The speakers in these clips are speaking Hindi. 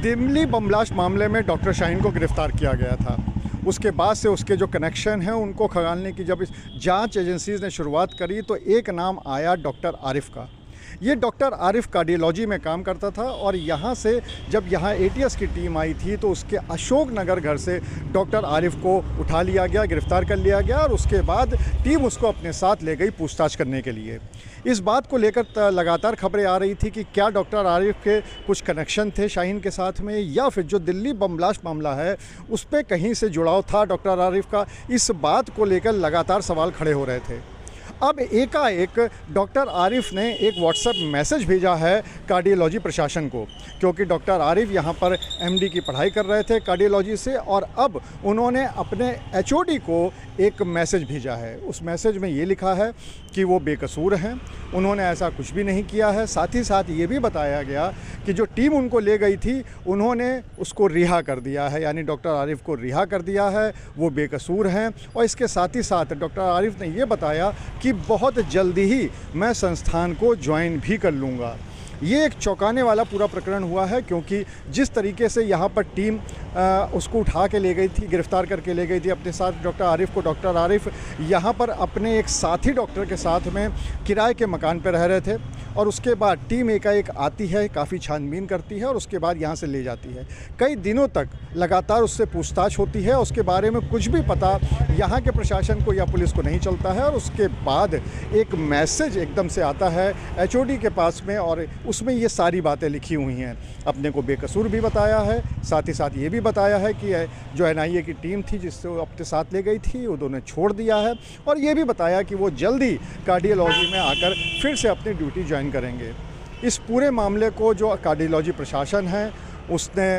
दिल्ली बम ब्लास्ट मामले में डॉक्टर शाहीन को गिरफ्तार किया गया था। उसके बाद से उसके जो कनेक्शन हैं उनको खंगालने की जब इस जांच एजेंसीज ने शुरुआत करी तो एक नाम आया डॉक्टर आरिफ का। ये डॉक्टर आरिफ कार्डियोलॉजी में काम करता था और यहाँ से जब यहाँ एटीएस की टीम आई थी तो उसके अशोक नगर घर से डॉक्टर आरिफ को उठा लिया गया, गिरफ्तार कर लिया गया और उसके बाद टीम उसको अपने साथ ले गई पूछताछ करने के लिए। इस बात को लेकर लगातार खबरें आ रही थी कि क्या डॉक्टर आरिफ के कुछ कनेक्शन थे शाहीन के साथ में, या फिर जो दिल्ली बम ब्लास्ट मामला है उस पर कहीं से जुड़ाव था डॉक्टर आरिफ का। इस बात को लेकर लगातार सवाल खड़े हो रहे थे। अब एकाएक डॉक्टर आरिफ ने एक व्हाट्सएप मैसेज भेजा है कार्डियोलॉजी प्रशासन को, क्योंकि डॉक्टर आरिफ यहाँ पर एमडी की पढ़ाई कर रहे थे कार्डियोलॉजी से, और अब उन्होंने अपने एचओडी को एक मैसेज भेजा है। उस मैसेज में ये लिखा है कि वो बेकसूर हैं, उन्होंने ऐसा कुछ भी नहीं किया है। साथ ही साथ ये भी बताया गया कि जो टीम उनको ले गई थी उन्होंने उसको रिहा कर दिया है, यानी डॉक्टर आरिफ को रिहा कर दिया है, वो बेकसूर हैं। और इसके साथ ही साथ डॉक्टर आरिफ ने ये बताया कि बहुत जल्दी ही मैं संस्थान को ज्वाइन भी कर लूँगा। ये एक चौंकाने वाला पूरा प्रकरण हुआ है, क्योंकि जिस तरीके से यहाँ पर टीम उसको उठा के ले गई थी, गिरफ्तार करके ले गई थी अपने साथ डॉक्टर आरिफ को। डॉक्टर आरिफ यहाँ पर अपने एक साथी डॉक्टर के साथ में किराए के मकान पर रह रहे थे और उसके बाद टीम एकाएक आती है, काफ़ी छानबीन करती है और उसके बाद यहाँ से ले जाती है। कई दिनों तक लगातार उससे पूछताछ होती है, उसके बारे में कुछ भी पता यहाँ के प्रशासन को या पुलिस को नहीं चलता है। और उसके बाद एक मैसेज एकदम से आता है एचओडी के पास में और उसमें ये सारी बातें लिखी हुई हैं। अपने को बेकसूर भी बताया है, साथ ही साथ ये भी बताया है कि जो एनआईए की टीम थी जिससे वो अपने साथ ले गई थी उन्होंने छोड़ दिया है, और ये भी बताया कि वो जल्दी कार्डियोलॉजी में आकर फिर से अपनी ड्यूटी ज्वाइन करेंगे। इस पूरे मामले को जो कार्डियोलॉजी प्रशासन है उसने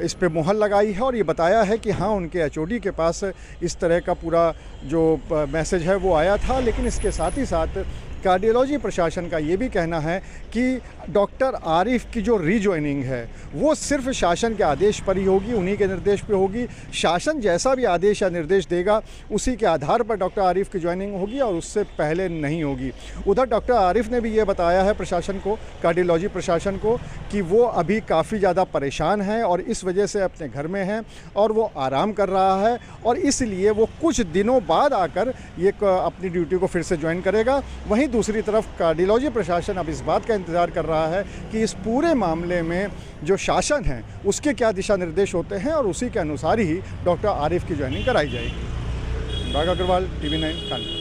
इस पे मुहर लगाई है और ये बताया है कि हाँ, उनके एचओडी के पास इस तरह का पूरा जो मैसेज है वो आया था। लेकिन इसके साथ ही साथ कार्डियोलॉजी प्रशासन का ये भी कहना है कि डॉक्टर आरिफ की जो रीजॉइनिंग है वो सिर्फ शासन के आदेश पर ही होगी, उन्हीं के निर्देश पे होगी। शासन जैसा भी आदेश या निर्देश देगा उसी के आधार पर डॉक्टर आरिफ की ज्वाइनिंग होगी और उससे पहले नहीं होगी। उधर डॉक्टर आरिफ ने भी ये बताया है प्रशासन को, कार्डियोलॉजी प्रशासन को, कि वो अभी काफ़ी ज़्यादा परेशान है और इस वजह से अपने घर में हैं और वो आराम कर रहा है और इसलिए वो कुछ दिनों बाद आकर ये अपनी ड्यूटी को फिर से ज्वाइन करेगा। वहीं दूसरी तरफ कार्डियोलॉजी प्रशासन अब इस बात का इंतज़ार कर रहा है कि इस पूरे मामले में जो शासन है उसके क्या दिशा निर्देश होते हैं और उसी के अनुसार ही डॉक्टर आरिफ की ज्वाइनिंग कराई जाएगी। अनुराग अग्रवाल, TV9 कानपुर।